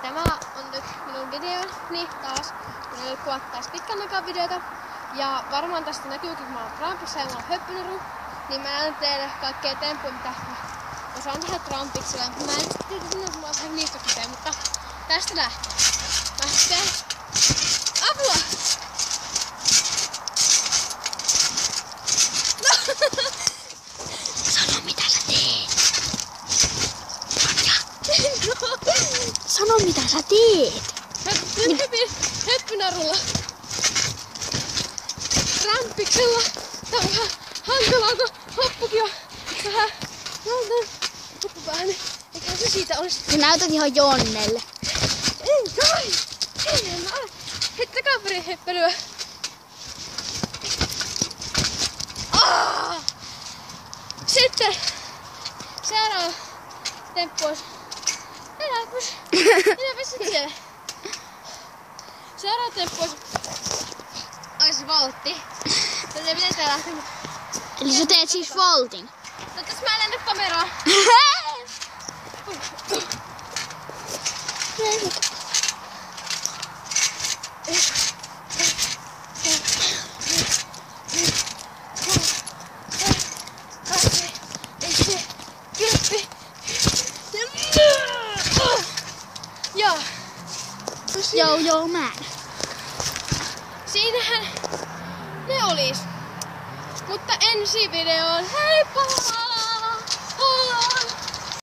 Tämä on nyt minun videoni taas. Minä olen kuvattu taas pitkän aikaa videota. Ja varmaan tästä näkyykin, kun mä oon Trumpissa ja mä oon höppynaru. Niin mä näen teille kaikkea temppuja, mitä mä osaan tehdä Trumpiksella. Mä en tiedä, että mä oon niistä kipeä, mutta tästä lähtee. Mä teen apua! Sano mitä sä teet. Sano mitä sä teet. Mä hypin höppynarulla. Trampiksella. Tää on vähän hankalaa, kun hoppukin on vähän hoppupäähän. Eikä se siitä olisi. Sä näytät ihan Jonnelle. En kai! En mä ole. Heti takaperin heppelyä. Sitten seuraava temppu olisi. Minäpäs sit siellä. Seuraava temppu olisi voltti. Tätä pitää lähteä. Eli sä teet siis voltin. Toivottavasti mä en lennä kameraan. Joo, mä. Siinähän ne olis. Mutta ensi videoon heippa!